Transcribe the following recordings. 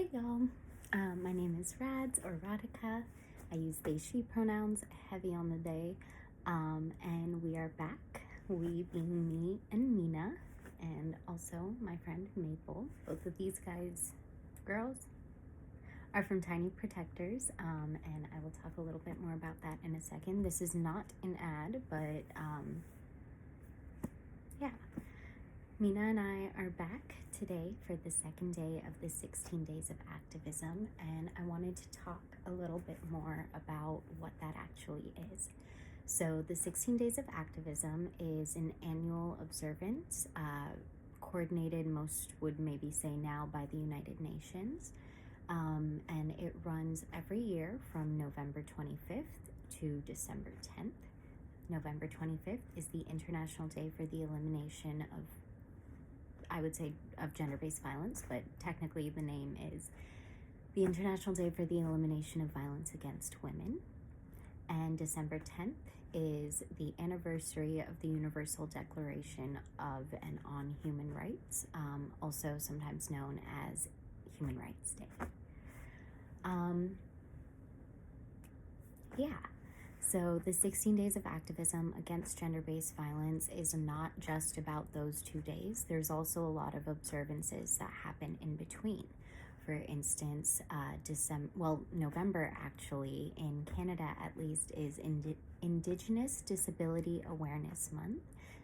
Hey y'all, my name is Rads or Radhika. I use they, she pronouns, heavy on the they, and we are back. We being me and Mina, and also my friend Maple. Both of these girls, are from Tiny Protectors, and I will talk a little bit more about that in a second. This is not an ad, but yeah. Mina and I are back today for the second day of the 16 Days of Activism, and I wanted to talk a little bit more about what that actually is. So the 16 Days of Activism is an annual observance, coordinated, most would maybe say now, by the United Nations, and it runs every year from November 25th to December 10th. November 25th is the International Day for the Elimination of, I would say, of gender-based violence, but technically the name is the International Day for the Elimination of Violence Against Women. And December 10th is the anniversary of the Universal Declaration of and on Human Rights, also sometimes known as Human Rights Day. So the 16 Days of Activism against gender-based violence is not just about those 2 days. There's also a observances that happen in between. For instance, November actually, in Canada at least, is Indigenous Disability Awareness Month.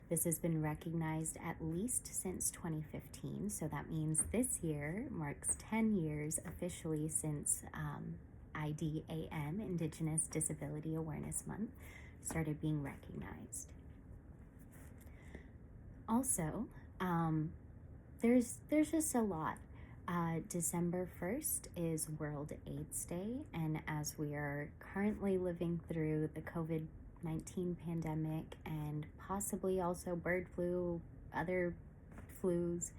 This has been recognized at least since 2015, so that means this year marks 10 years officially since IDAM, Indigenous Disability Awareness Month, started being recognized. Also, there's just a lot. December 1st is World AIDS Day, and as we are currently living through the COVID-19 pandemic and possibly also bird flu, other flus,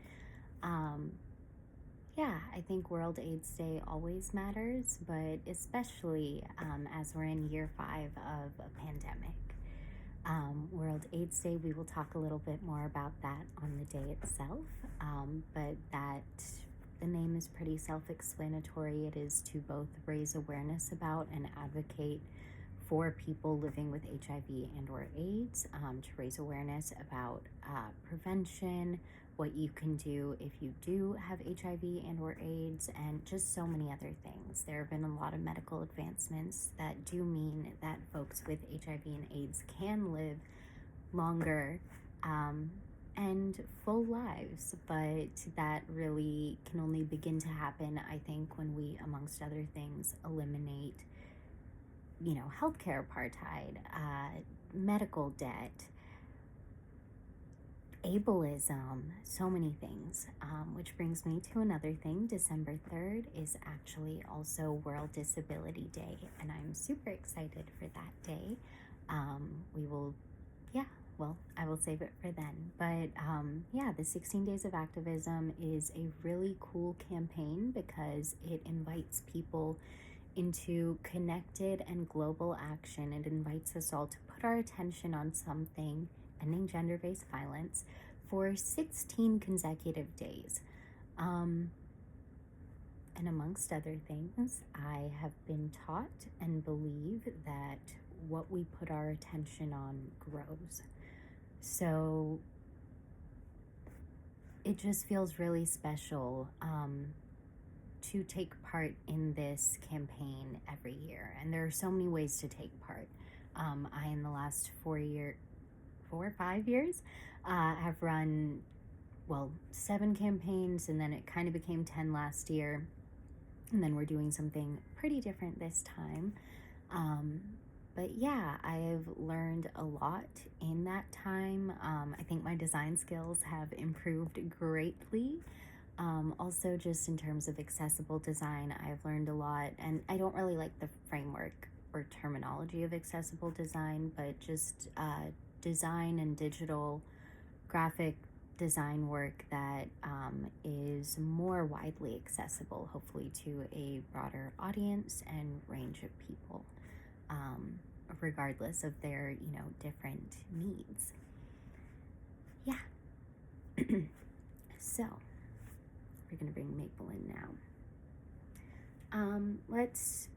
I think World AIDS Day always matters, but especially as we're in year 5 of a pandemic. World AIDS Day, we will talk a little bit more about that on the day itself, but the name is pretty self-explanatory. It is to both raise awareness about and advocate for people living with HIV and or AIDS, to raise awareness about prevention, what you can do if you do have HIV and or AIDS, and just so many other things. There have been a lot of medical advancements that do mean that folks with HIV and AIDS can live longer and full lives, but that really can only begin to happen, I think, when we, amongst other things, eliminate, healthcare apartheid, medical debt, ableism, so many things, which brings me to another thing. December 3rd is actually also World Disability Day, and I'm super excited for that day. I will save it for then. But the 16 Days of Activism is a really cool campaign because it invites people into connected and global action. It invites us all to put our attention on something, ending gender-based violence, for 16 consecutive days. And amongst other things, I have been taught and believe that what we put our attention on grows. So it just feels really special to take part in this campaign every year. And there are so many ways to take part. I, in the last 4 or 5 years, have run, 7 campaigns, and then it kind of became 10 last year. And then we're doing something pretty different this time. But yeah, I've learned a lot in that time. I think my design skills have improved greatly. Also, just in terms of accessible design, I've learned a lot. And I don't really like the framework or terminology of accessible design, but just design and digital graphic design work that is more widely accessible, hopefully to a broader audience and range of people, regardless of their, different needs. So we're gonna bring Maple in now. Let's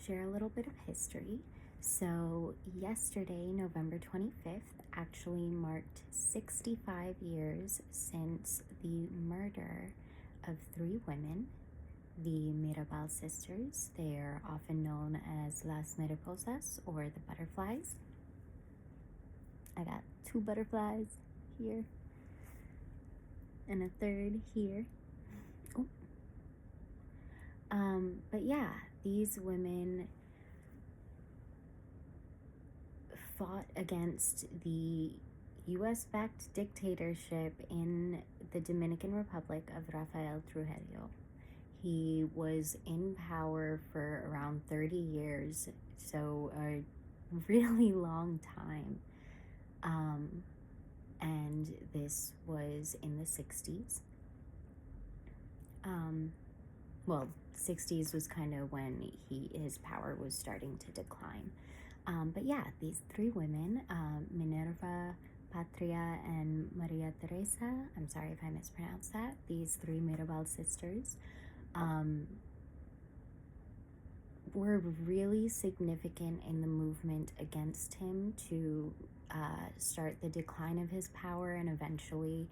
share a little bit of history. So, yesterday, November 25th, actually marked 65 years since the murder of three women, the Mirabal Sisters. They are often known as las Mariposas, or the butterflies. I got two butterflies here and a third here. Oh. But yeah, these women fought against the US-backed dictatorship in the Dominican Republic of Rafael Trujillo. He was in power for around 30 years, so a really long time. And this was in the 60s. Well, 60s was kind of when his power was starting to decline. But yeah, these three women, Minerva, Patria, and Maria Teresa, I'm sorry if I mispronounced that, these three Mirabal sisters, were really significant in the movement against him to start the decline of his power, and eventually,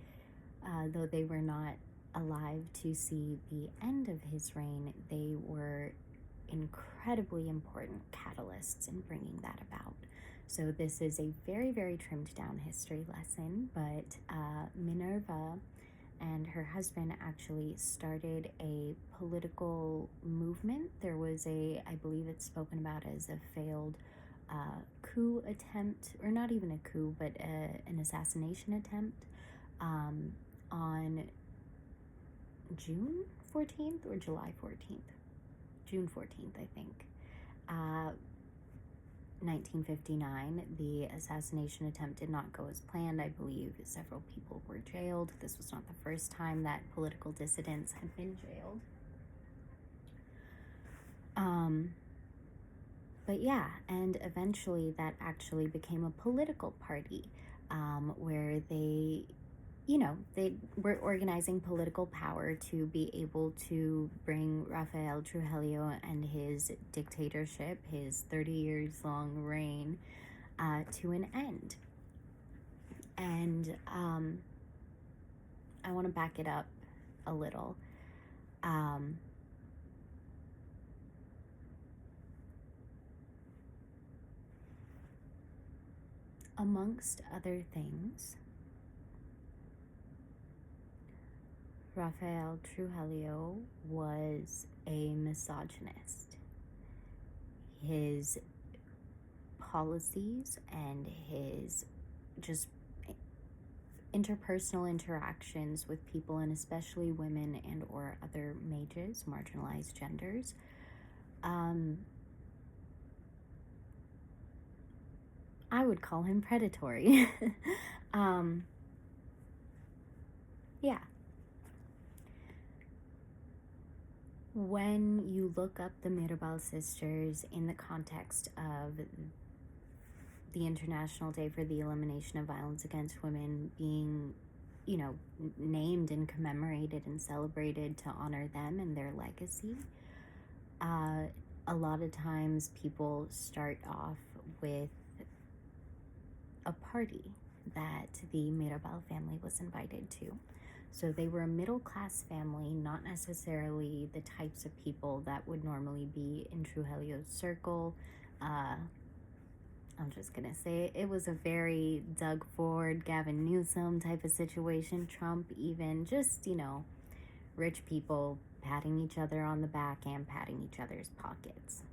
though they were not alive to see the end of his reign, they were incredibly important catalysts in bringing that about. So this is a very, very trimmed down history lesson, but Minerva and her husband actually started a political movement. There was I believe it's spoken about as a failed coup attempt, or not even a coup, but an assassination attempt on June 14th or July 14th? June 14th, I think. 1959, the assassination attempt did not go as planned. I believe several people were jailed. This was not the first time that political dissidents had been jailed. But yeah, and eventually that actually became a political party where they were organizing political power to be able to bring Rafael Trujillo and his dictatorship, his 30 years long reign, to an end. And I want to back it up a little. Amongst other things, Rafael Trujillo was a misogynist. His policies and his just interpersonal interactions with people, and especially women and or other mages, marginalized genders, I would call him predatory. Yeah. When you look up the Mirabal Sisters in the context of the International Day for the Elimination of Violence Against Women being, named and commemorated and celebrated to honor them and their legacy, a lot of times people start off with a party that the Mirabal family was invited to. So they were a middle-class family, not necessarily the types of people that would normally be in Trujillo's circle. I'm just gonna say it was a very Doug Ford, Gavin Newsom type of situation. Trump even, just, rich people patting each other on the back and patting each other's pockets.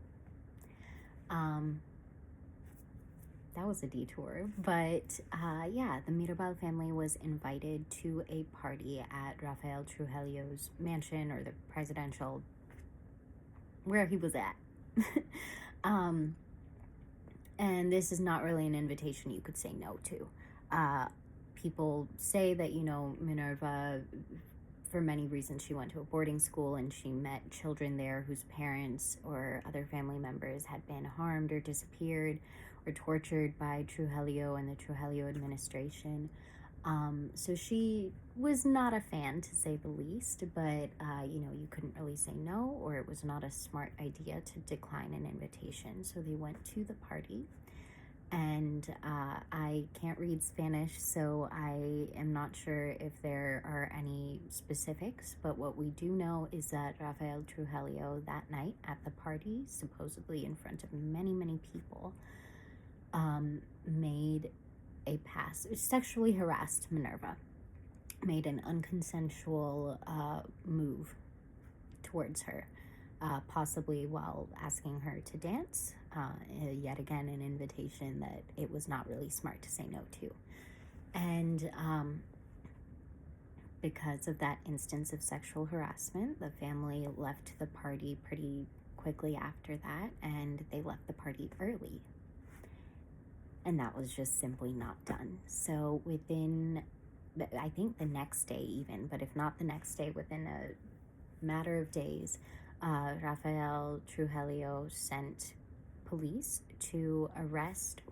That was a detour, but yeah, the Mirabal family was invited to a party at Rafael Trujillo's mansion, or the presidential, where he was at. And this is not really an invitation you could say no to. People say that, Minerva, for many reasons, she went to a boarding school and she met children there whose parents or other family members had been harmed or disappeared or tortured by Trujillo and the Trujillo administration. So she was not a fan, to say the least, but, you couldn't really say no, or it was not a smart idea to decline an invitation. So they went to the party, and I can't read Spanish, so I am not sure if there are any specifics, but what we do know is that Rafael Trujillo that night at the party, supposedly in front of many, many people, sexually harassed Minerva, made an unconsensual move towards her, possibly while asking her to dance. Yet again, an invitation that it was not really smart to say no to. And because of that instance of sexual harassment, the family left the party pretty quickly after that, and they left the party early. And that was just simply not done. So within, I think the next day even, but if not the next day, within a matter of days, Rafael Trujillo sent police to arrest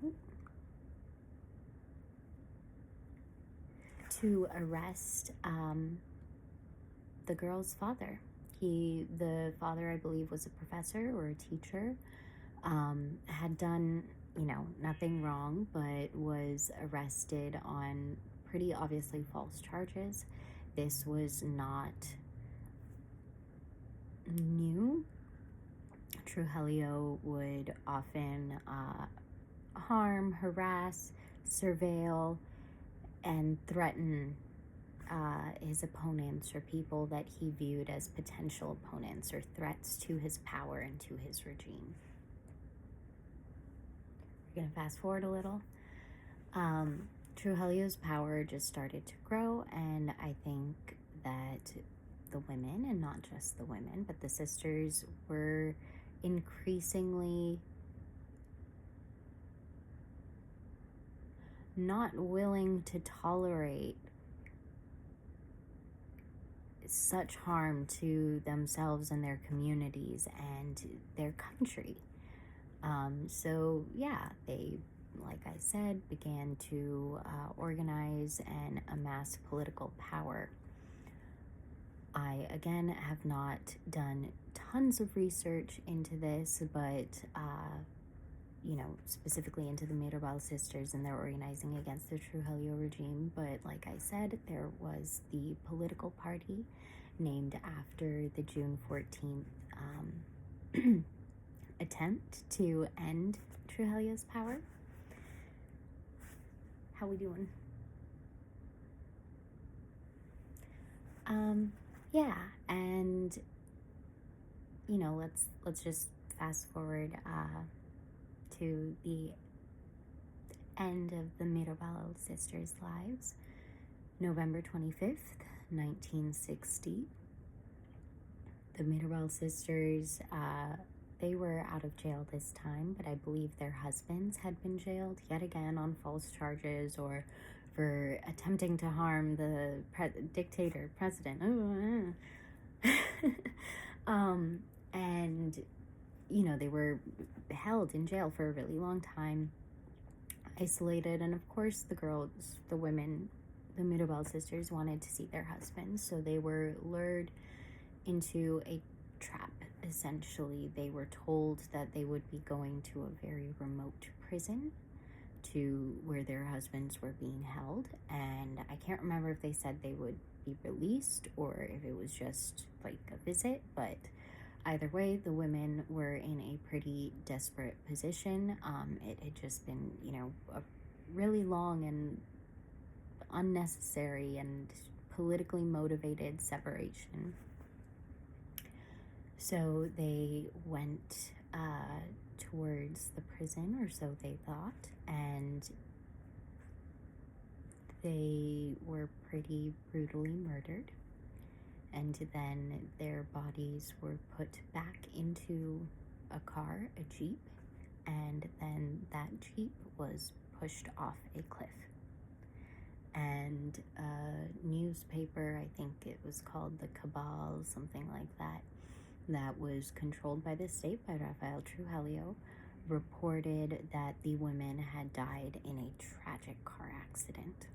the girl's father. The father, I believe, was a professor or a teacher, had done nothing wrong, but was arrested on pretty obviously false charges. This was not new. Trujillo would often harm, harass, surveil, and threaten his opponents or people that he viewed as potential opponents or threats to his power and to his regime. We're going to fast forward a little. Trujillo's power just started to grow, and I think that the women, and not just the women, but the sisters, were increasingly not willing to tolerate such harm to themselves and their communities and their country. So yeah, they, like I said, began to organize and amass political power. I, again, have not done tons of research into this, but, specifically into the Mirabal Sisters and their organizing against the Trujillo regime. But like I said, there was the political party named after the June 14th attempt to end Trujillo's power. How we doing? Yeah, and let's just fast forward to the end of the Mirabal sisters' lives. November 25th, 1960. The Mirabal sisters, they were out of jail this time, but I believe their husbands had been jailed yet again on false charges or for attempting to harm the president. And, they were held in jail for a really long time, isolated. And of course, the women, the Mirabal sisters, wanted to see their husbands. So they were lured into a trap, essentially. They were told that they would be going to a very remote prison to where their husbands were being held, and I can't remember if they said they would be released or if it was just like a visit, but either way, the women were in a pretty desperate position. It had just been, a really long and unnecessary and politically motivated separation. So they went towards the prison, or so they thought, and they were pretty brutally murdered. And then their bodies were put back into a car, a Jeep, and then that Jeep was pushed off a cliff. And a newspaper, I think it was called the Cabal, something like that, that was controlled by the state, by Rafael Trujillo, reported that the women had died in a tragic car accident.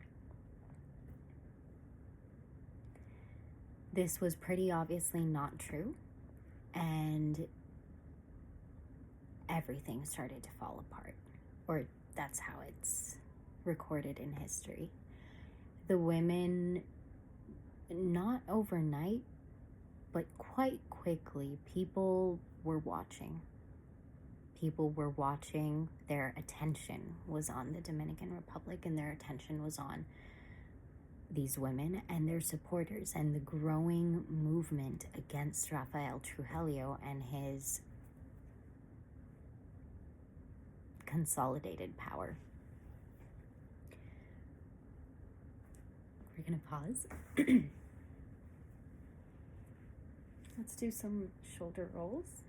this was pretty obviously not true, and everything started to fall apart, or that's how it's recorded in history. The women, not overnight, but quite quickly, people were watching. People were watching. Their attention was on the Dominican Republic, and their attention was on these women and their supporters, and the growing movement against Rafael Trujillo and his consolidated power. We're gonna pause. Let's do some shoulder rolls.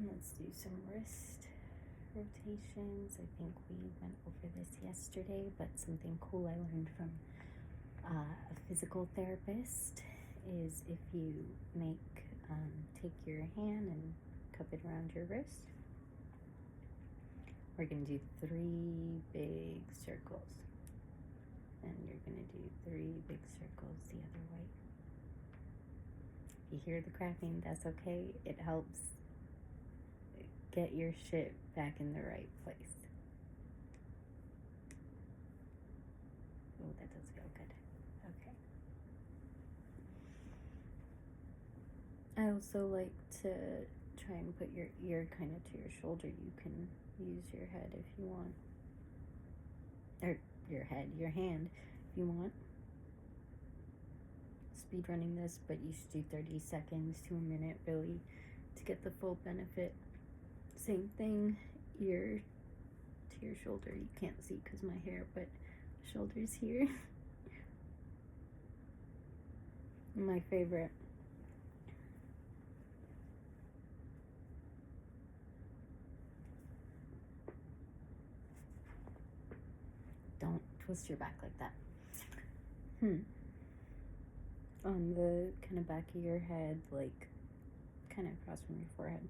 Let's do some wrist rotations. I think we went over this yesterday, but something cool I learned from a physical therapist is if you take your hand and cup it around your wrist, we're going to do 3 big circles, and you're going to do 3 big circles the other way. If you hear the cracking, that's okay. It helps get your shit back in the right place. Oh, that does feel good. Okay. I also like to try and put your ear kind of to your shoulder. You can use your head if you want. Or your hand if you want. Speed running this, but you should do 30 seconds to a minute really to get the full benefit. Same thing, ear to your shoulder. You can't see because my hair, but shoulders here. My favorite. Don't twist your back like that. On the kind of back of your head, like kind of across from your forehead.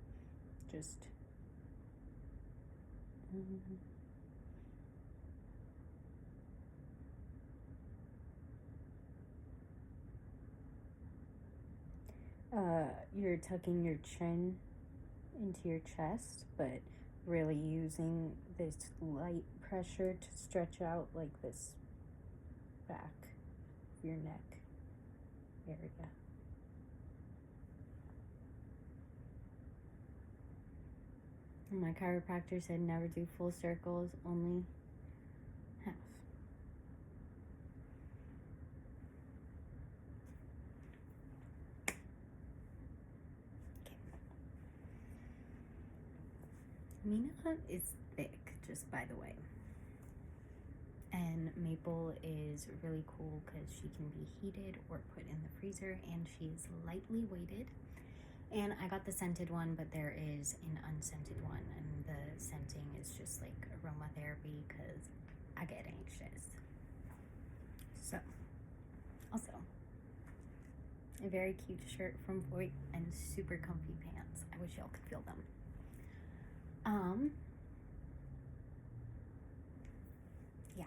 Just you're tucking your chin into your chest, but really using this light pressure to stretch out like this back of your neck area. My chiropractor said never do full circles, only half. Okay. Mina is thick, just by the way. And maple is really cool because she can be heated or put in the freezer, and she's lightly weighted. And I got the scented one, but there is an unscented one, and the scenting is just like aromatherapy because I get anxious. So, also, a very cute shirt from Voight and super comfy pants. I wish y'all could feel them. Yeah.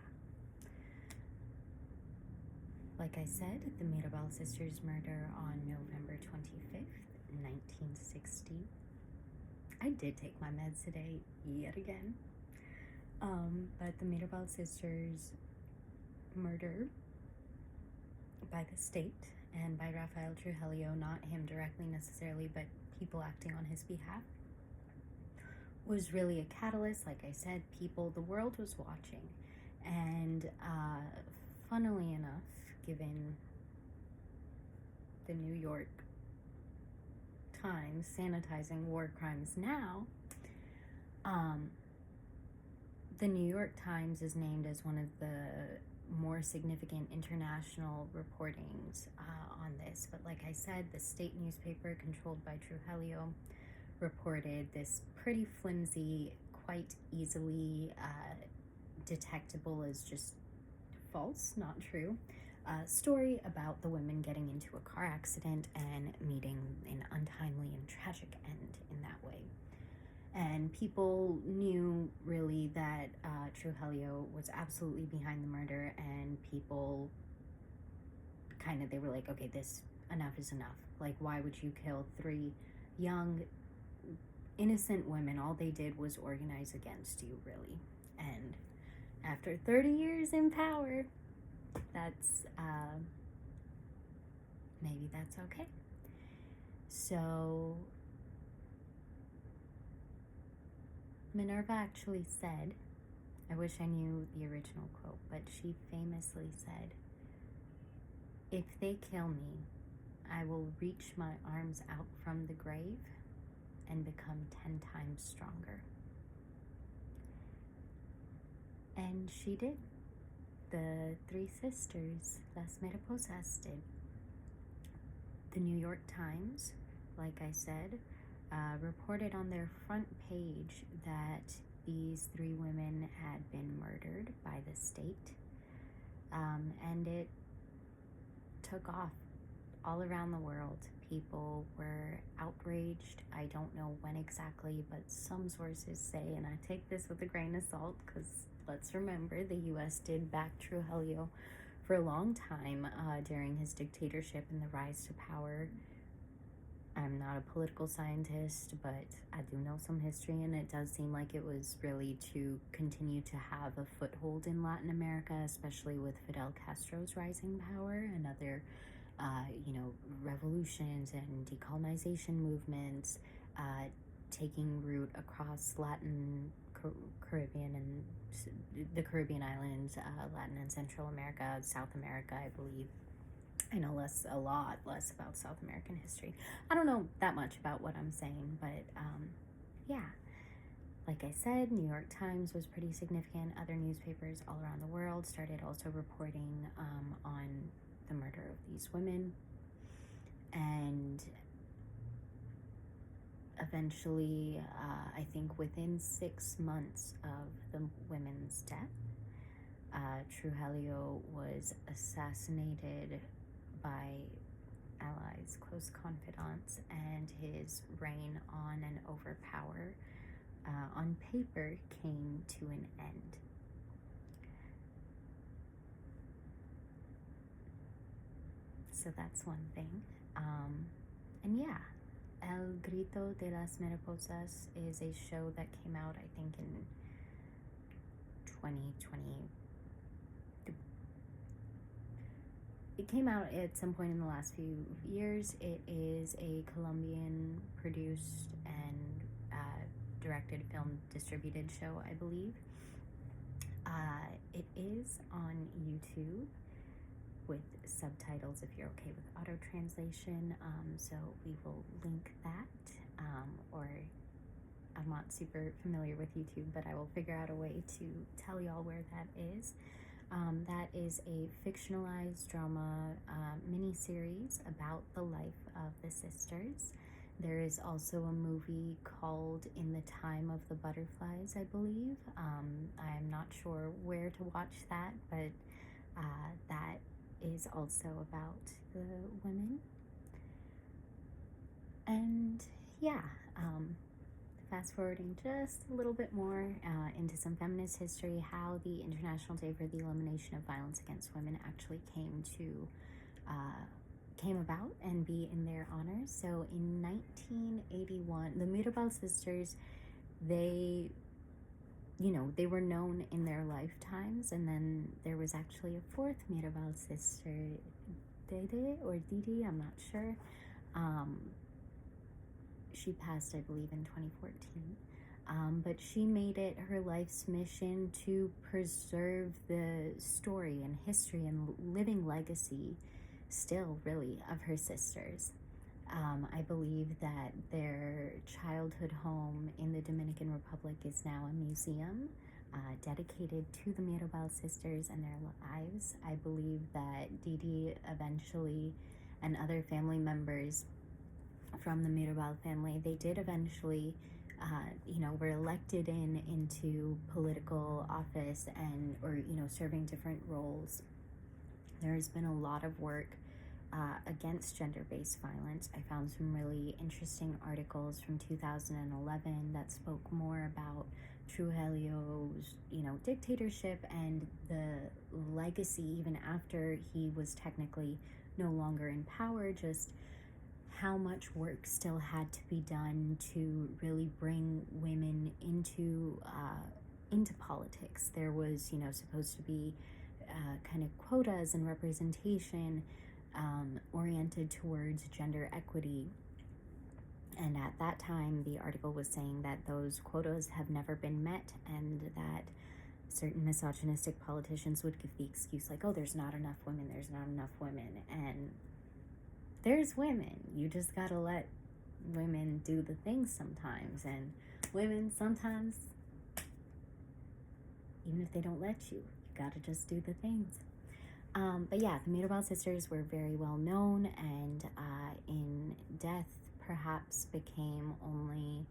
Like I said, the Mirabal Sisters murder on November 25th. 1960. I did take my meds today yet again. But the Mirabal Sisters murder by the state and by Rafael Trujillo, not him directly necessarily, but people acting on his behalf, was really a catalyst. Like I said, the world was watching, and funnily enough, given the New York Times sanitizing war crimes now, the New York Times is named as one of the more significant international reportings on this. But like I said, the state newspaper controlled by Trujillo reported this pretty flimsy, quite easily detectable as just false, not true, story about the women getting into a car accident and meeting an untimely and tragic end in that way. And people knew really that Trujillo was absolutely behind the murder, and people they were like, okay, enough is enough. Like, why would you kill 3 young, innocent women? All they did was organize against you, really. And after 30 years in power, maybe that's okay. So Minerva actually said, I wish I knew the original quote, but she famously said, "If they kill me, I will reach my arms out from the grave and become 10 times stronger." And she did. The 3 sisters, Las Mariposas, did. The New York Times, like I said, reported on their front page that these 3 women had been murdered by the state. And it took off all around the world. People were outraged. I don't know when exactly, but some sources say, and I take this with a grain of salt because let's remember the U.S. did back Trujillo for a long time during his dictatorship and the rise to power. I'm not a political scientist, but I do know some history, and it does seem like it was really to continue to have a foothold in Latin America, especially with Fidel Castro's rising power and other, revolutions and decolonization movements taking root across Caribbean and the Caribbean islands, Latin and Central America, South America, I believe. I know a lot less about South American history. I don't know that much about what I'm saying, but yeah. Like I said, New York Times was pretty significant. Other newspapers all around the world started also reporting on the murder of these women. And eventually, I think within 6 months of the women's death, Trujillo was assassinated by allies, close confidants, and his reign on and over power on paper came to an end. So that's one thing. And yeah, El Grito de las Mariposas is a show that came out, I think, in 2020. It came out at some point in the last few years. It is a Columbian produced and directed, film distributed show, I believe. It is on YouTube with subtitles if you're okay with auto translation. So we will link that. Or I'm not super familiar with YouTube, but I will figure out a way to tell y'all where that is. That is a fictionalized drama mini-series about the life of the sisters. There is also a movie called In the Time of the Butterflies, I believe. I'm not sure where to watch that, but that is also about the women. And yeah, fast forwarding just a little bit more into some feminist history, how the International Day for the Elimination of Violence Against Women actually came about and be in their honor. So in 1981, the Mirabal Sisters, they were known in their lifetimes, and then there was actually a 4th Mirabal sister, Dede or Didi, I'm not sure. She passed, I believe, in 2014. But she made it her life's mission to preserve the story and history and living legacy, still really, of her sisters. I believe that their childhood home in the Dominican Republic is now a museum dedicated to the Mirabal sisters and their lives. I believe that Didi eventually, and other family members from the Mirabal family, they did eventually, were elected into political office or serving different roles There's been a lot of work against gender-based violence. I found some really interesting articles from 2011 that spoke more about Trujillo's, dictatorship and the legacy even after he was technically no longer in power, just how much work still had to be done to really bring women into politics. There was, supposed to be kind of quotas and representation oriented towards gender equity. And at that time, the article was saying that those quotas have never been met, and that certain misogynistic politicians would give the excuse like, oh, there's not enough women, and there's women. You just gotta let women do the things sometimes, and women sometimes, even if they don't let you, you gotta just do the things. But yeah, the Mirabal Sisters were very well known, and in death perhaps became only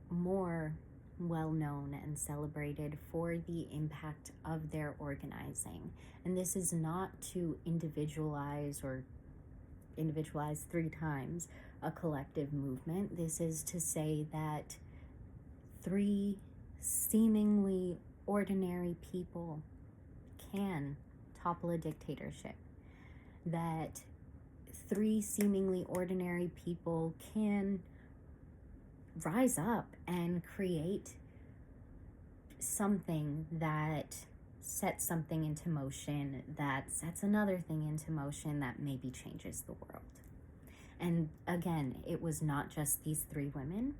more well known and celebrated for the impact of their organizing. And this is not to individualize 3 times a collective movement. This is to say that 3 seemingly ordinary people can topple a dictatorship, that 3 seemingly ordinary people can rise up and create something that sets something into motion, that sets another thing into motion, that maybe changes the world. And again, it was not just these 3 women.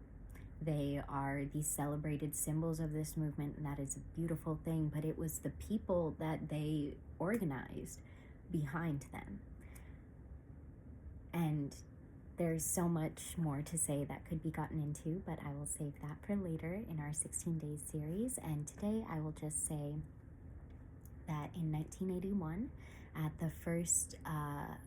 They are the celebrated symbols of this movement, and that is a beautiful thing, but it was the people that they organized behind them. And there's so much more to say that could be gotten into, but I will save that for later in our 16 Days series. And today I will just say that in 1981, at the first, I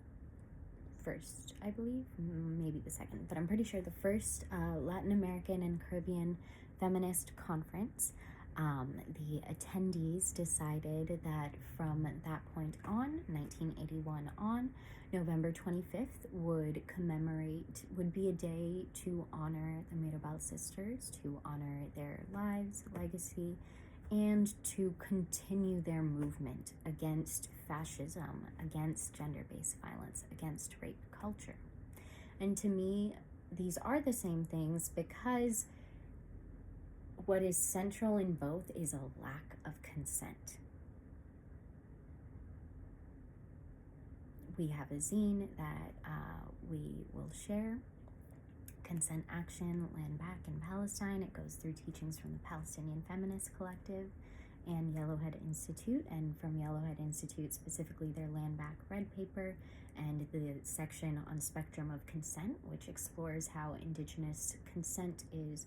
believe, maybe the second, but I'm pretty sure the first Latin American and Caribbean feminist conference, the attendees decided that from that point on, 1981 on, November 25th would be a day to honor the Mirabal Sisters, to honor their lives, legacy, and to continue their movement against fascism, against gender-based violence, against rape culture. And to me, these are the same things, because what is central in both is a lack of consent. We have a zine that we will share, Consent Action, Land Back in Palestine. It goes through teachings from the Palestinian Feminist Collective and Yellowhead Institute, and from Yellowhead Institute specifically their Land Back Red Paper, and the section on Spectrum of Consent, which explores how Indigenous consent is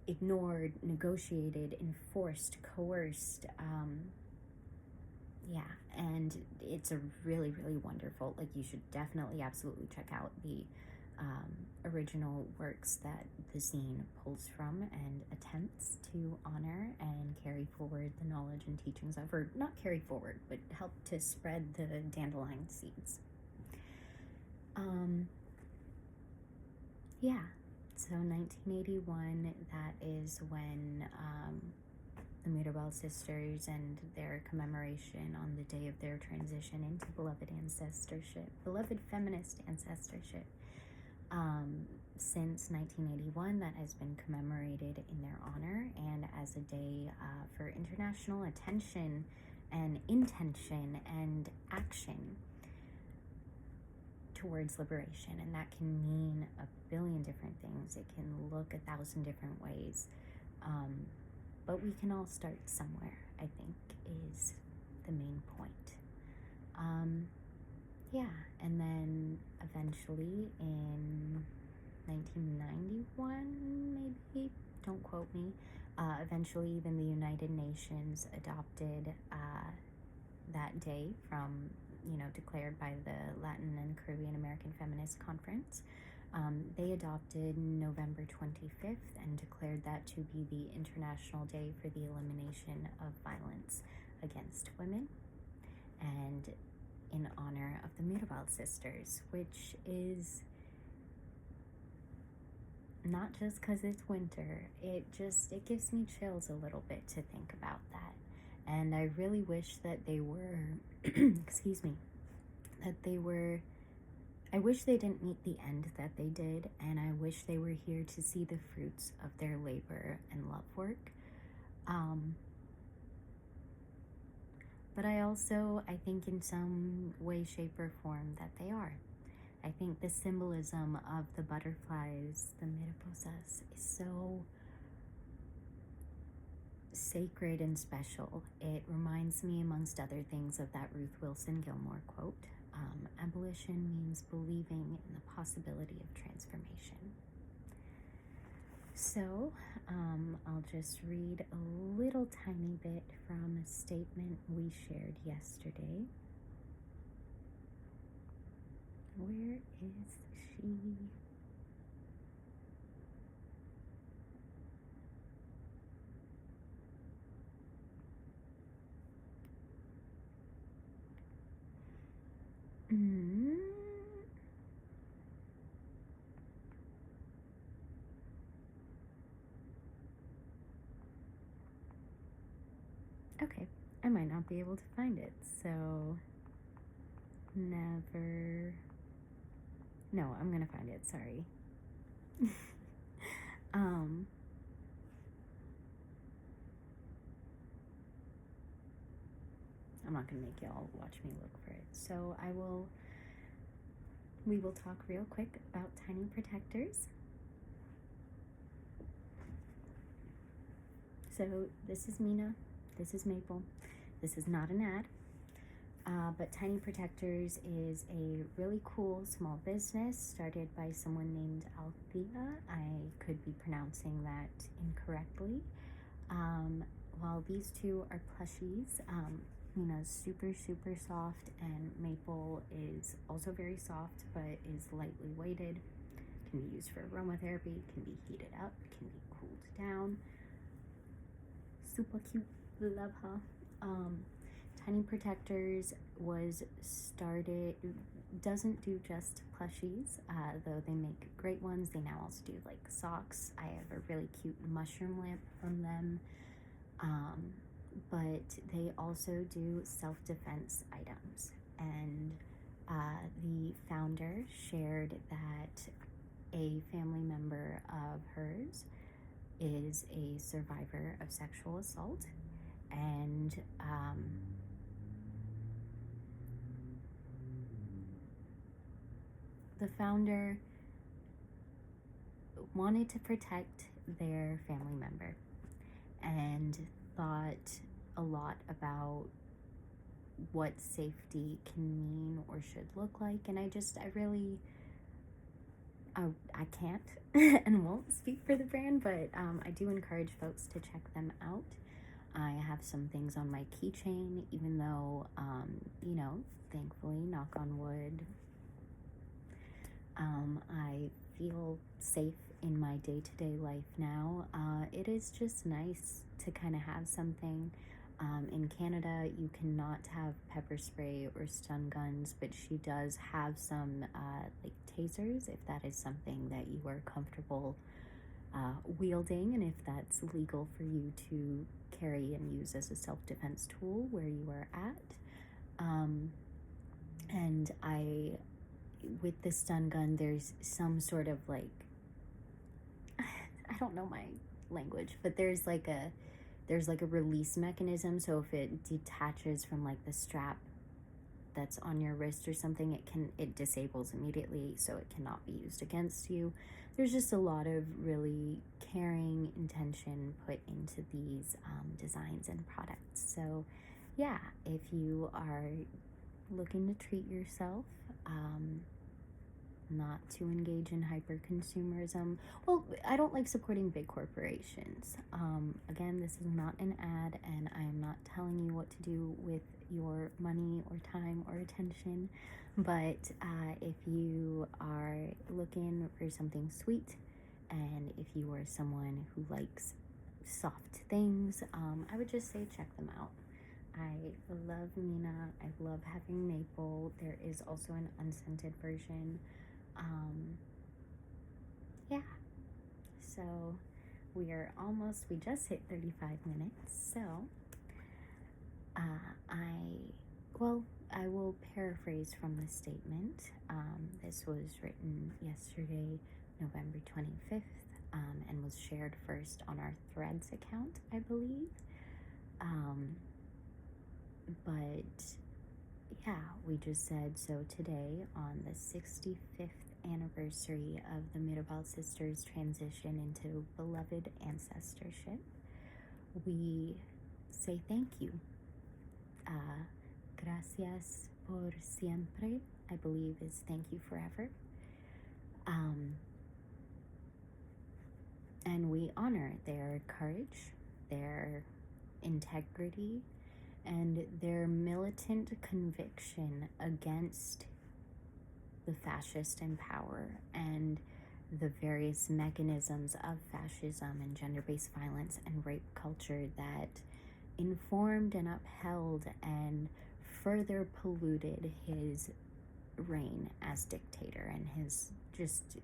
ignored, negotiated, enforced, coerced, and it's a really, really wonderful, you should definitely absolutely check out the original works that the zine pulls from and attempts to honor and carry forward the knowledge and teachings of, or not carry forward, but help to spread the dandelion seeds. So 1981, that is when the Mirabal Sisters and their commemoration on the day of their transition into beloved feminist ancestorship. Since 1981, that has been commemorated in their honor and as a day for international attention and intention and action towards liberation. And that can mean a billion different things. It can look 1,000 different ways. But we can all start somewhere, I think, is the main point. And then eventually in 1991, maybe, don't quote me, eventually even the United Nations adopted that day from, declared by the Latin and Caribbean American Feminist Conference. They adopted November 25th and declared that to be the International Day for the Elimination of Violence Against Women. And in honor of the Mirabal Sisters, which is not just because it's winter. It gives me chills a little bit to think about that. And I really wish that they were, excuse me, I wish they didn't meet the end that they did, and I wish they were here to see the fruits of their labor and love work. But I think in some way, shape, or form that they are. I think the symbolism of the butterflies, the Mariposas, is so sacred and special. It reminds me, amongst other things, of that Ruth Wilson Gilmore quote, abolition means believing in the possibility of transformation. So I'll just read a little tiny bit from a statement we shared yesterday. Where is she? Okay, I might not be able to find it, so never. No, I'm gonna find it, sorry. I'm not gonna make y'all watch me look for it. So we will talk real quick about tiny protectors. So this is Mina, this is Maple. This is not an ad. But Tiny Protectors is a really cool small business started by someone named Althea. I could be pronouncing that incorrectly. While these two are plushies, Mina's super, super soft, and Maple is also very soft, but is lightly weighted. Can be used for aromatherapy, can be heated up, can be cooled down. Super cute, love her. Tiny Protectors doesn't do just plushies, though they make great ones. They now also do like socks. I have a really cute mushroom lamp from them. But they also do self-defense items. And the founder shared that a family member of hers is a survivor of sexual assault, and the founder wanted to protect their family member and thought a lot about what safety can mean or should look like. And I can't and won't speak for the brand, but I do encourage folks to check them out. I have some things on my keychain, even though, thankfully, knock on wood, I feel safe in my day-to-day life now. It is just nice to kind of have something. In Canada, you cannot have pepper spray or stun guns, but she does have some like tasers, if that is something that you are comfortable wielding, and if that's legal for you to carry and use as a self-defense tool where you are at. And with the stun gun, there's some sort of like, I don't know my language, but there's like a release mechanism. So if it detaches from like the strap that's on your wrist or something, it disables immediately, so it cannot be used against you. There's just a lot of really caring intention put into these designs and products. So yeah, if you are looking to treat yourself, not to engage in hyper consumerism. Well, I don't like supporting big corporations. Again, this is not an ad, and I am not telling you what to do with your money or time or attention. But if you are looking for something sweet, and if you are someone who likes soft things, I would just say check them out. I love Mina. I love having maple. There is also an unscented version. Yeah. So we just hit 35 minutes. So I will paraphrase from the statement. This was written yesterday, November 25th, and was shared first on our Threads account, I believe. But yeah, we just said, so today, on the 65th anniversary of the Mirabal Sisters' transition into beloved ancestorship, we say thank you. Gracias por siempre, I believe, is thank you forever. And we honor their courage, their integrity, and their militant conviction against the fascist in power and the various mechanisms of fascism and gender-based violence and rape culture that informed and upheld and further polluted his reign as dictator and his just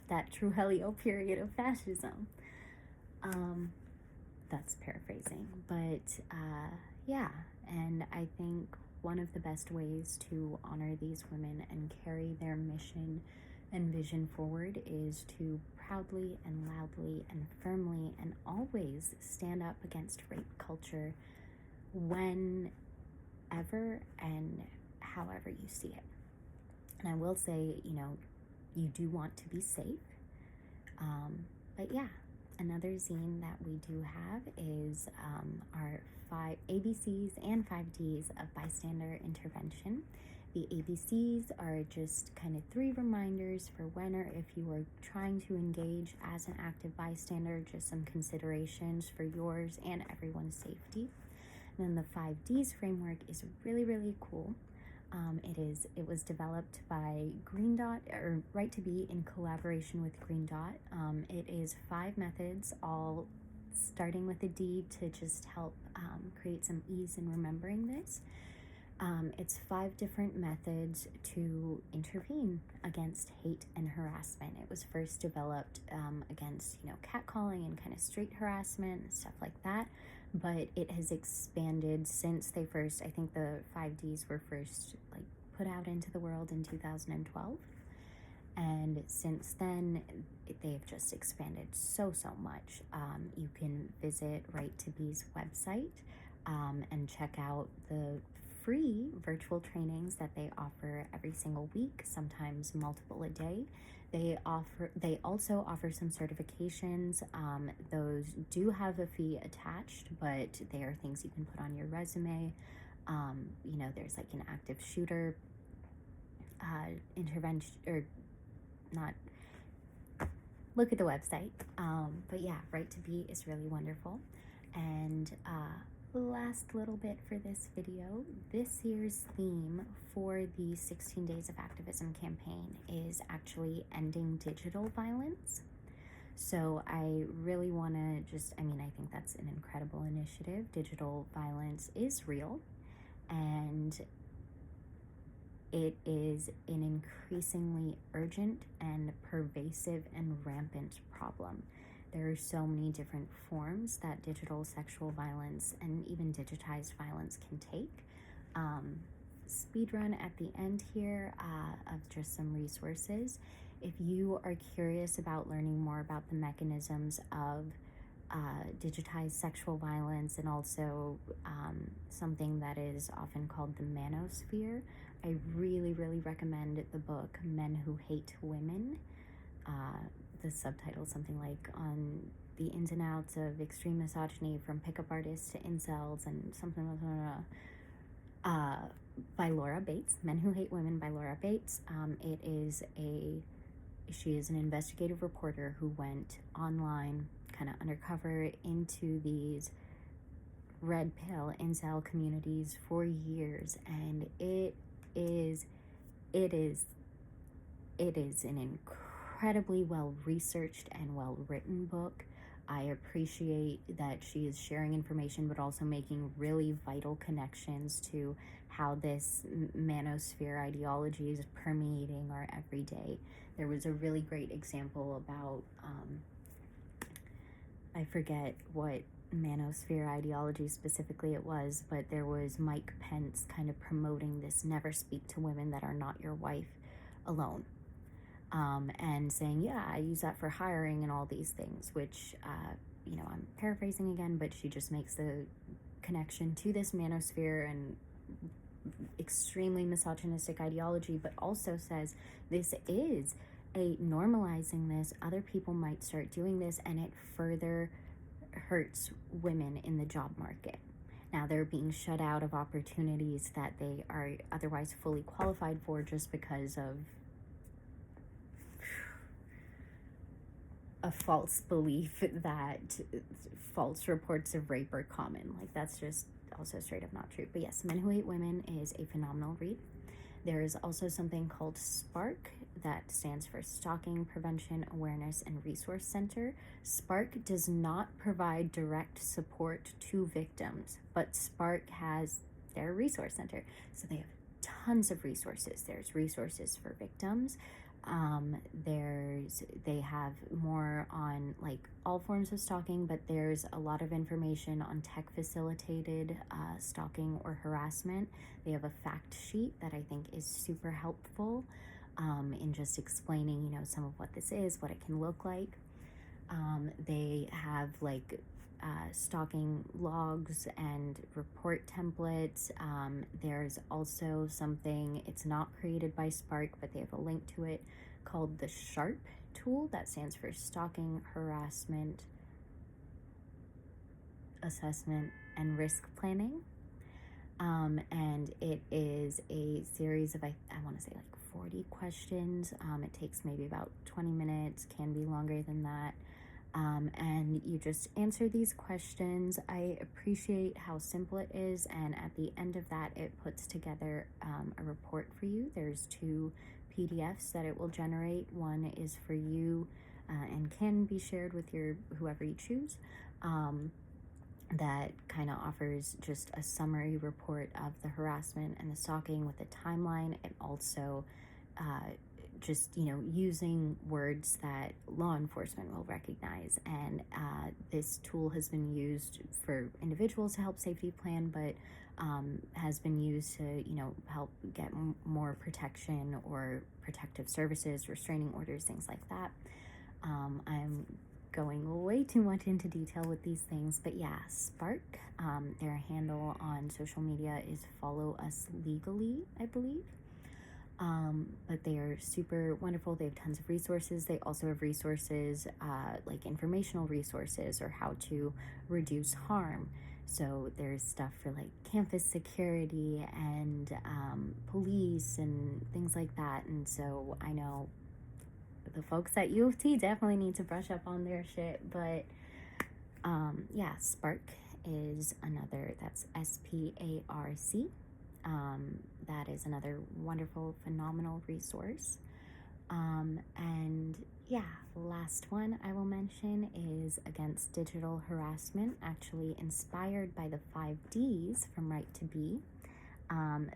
that Trujillo period of fascism. That's paraphrasing, but yeah, and I think one of the best ways to honor these women and carry their mission and vision forward is to proudly and loudly and firmly and always stand up against rape culture whenever and however you see it. And I will say, you do want to be safe. But yeah, another zine that we do have is our 5 ABCs and 5 Ds of bystander intervention. The ABCs are just kind of 3 reminders for when or if you are trying to engage as an active bystander, just some considerations for yours and everyone's safety. And then the 5 Ds framework is really, really cool. It was developed by Green Dot, or Right to Be, in collaboration with Green Dot. It is 5 methods, all starting with a D to just help create some ease in remembering this. It's 5 different methods to intervene against hate and harassment. It was first developed against, catcalling and kind of street harassment and stuff like that. But it has expanded since I think the 5 Ds were first put out into the world in 2012. And since then, they've just expanded so much. You can visit Right to Be's website and check out the free virtual trainings that they offer every single week, sometimes multiple a day. They also offer some certifications. Those do have a fee attached, but they are things you can put on your resume. There's an active shooter intervention, or not. Look at the website. But yeah, Right to Be is really wonderful. And last little bit for this video, this year's theme for the 16 Days of Activism campaign is actually ending digital violence. So I really want to I think that's an incredible initiative. Digital violence is real, and it is an increasingly urgent and pervasive and rampant problem. There are so many different forms that digital sexual violence and even digitized violence can take. Speed run at the end here of just some resources. If you are curious about learning more about the mechanisms of digitized sexual violence, and also something that is often called the manosphere, I really, really recommend the book Men Who Hate Women. The subtitle is something like On the Ins and Outs of Extreme Misogyny from Pickup Artists to Incels, and something by Laura Bates. Men Who Hate Women by Laura Bates. She is an investigative reporter who went online, kind of undercover, into these red pill incel communities for years, and it is an incredibly well researched and well written book I appreciate that she is sharing information, but also making really vital connections to how this manosphere ideology is permeating our everyday. There was a really great example about, I forget what manosphere ideology specifically it was, but there was Mike Pence kind of promoting this never speak to women that are not your wife alone. And saying, yeah, I use that for hiring and all these things, which, I'm paraphrasing again, but she just makes the connection to this manosphere and extremely misogynistic ideology, but also says this is a normalizing this. Other people might start doing this, and it further hurts women in the job market. Now they're being shut out of opportunities that they are otherwise fully qualified for just because of a false belief that false reports of rape are common. Like, that's just also straight up not true. But yes, Men Who Hate Women is a phenomenal read. There is also something called SPARK, that stands for Stalking Prevention Awareness and Resource Center. SPARK does not provide direct support to victims, but SPARK has their resource center. So they have tons of resources. There's resources for victims. They have more on like all forms of stalking, but there's a lot of information on tech facilitated stalking or harassment. They have a fact sheet that I think is super helpful in just explaining, some of what this is, what it can look like. They have like stalking logs and report templates. There's also something, it's not created by Spark, but they have a link to it, called the SHARP tool, that stands for Stalking, Harassment, Assessment, and Risk Planning. And it is a series of, I want to say like 40 questions. It takes maybe about 20 minutes, can be longer than that. And you just answer these questions. I appreciate how simple it is, and at the end of that, it puts together a report for you. There's 2 PDFs that it will generate. One is for you and can be shared with whoever you choose. That kind of offers just a summary report of the harassment and the stalking with a timeline, and also just using words that law enforcement will recognize. And this tool has been used for individuals to help safety plan, but has been used to help get more protection or protective services, restraining orders, things like that. I'm going way too much into detail with these things, but yeah, Spark, their handle on social media is Follow Us Legally, I believe. But they are super wonderful. They have tons of resources. They also have resources like informational resources, or how to reduce harm. So there's stuff for like campus security and police and things like that. And so I know the folks at U of T definitely need to brush up on their shit. But yeah, Spark is another, that's SPARC. That is another wonderful, phenomenal resource. And yeah, last one I will mention is Against Digital Harassment, actually inspired by the 5 Ds from Right to Be.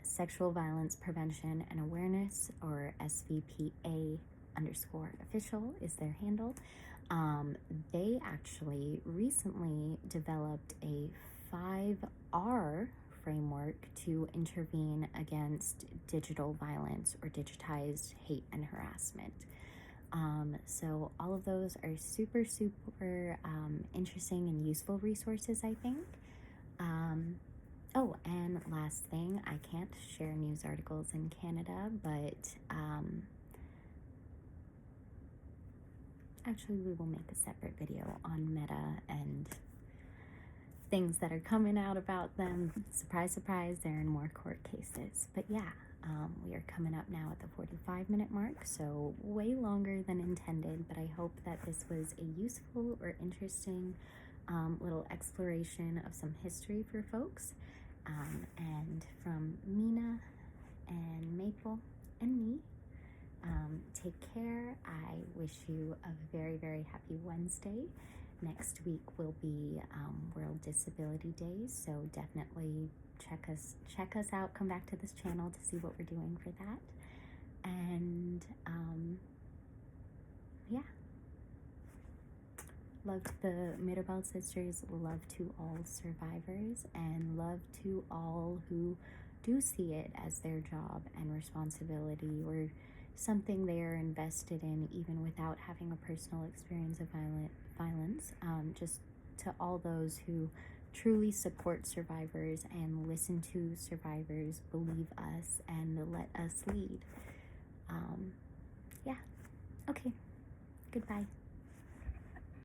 Sexual Violence Prevention and Awareness, or SVPA_official is their handle. They actually recently developed a 5R framework to intervene against digital violence or digitized hate and harassment. So all of those are super, super interesting and useful resources, I think. Oh, and last thing, I can't share news articles in Canada, but actually we will make a separate video on Meta and things that are coming out about them. Surprise, surprise, they're in more court cases. But yeah, we are coming up now at the 45-minute mark, so way longer than intended, but I hope that this was a useful or interesting little exploration of some history for folks. And from Mina and Maple and me, take care. I wish you a very, very happy Wednesday, next week will be World Disability Days, so definitely check us out. Come back to this channel to see what we're doing for that. And yeah, love to the Mirabal Sisters, love to all survivors, and love to all who do see it as their job and responsibility, or something they are invested in even without having a personal experience of violence. Just to all those who truly support survivors and listen to survivors, believe us, and let us lead. Yeah. Okay. Goodbye.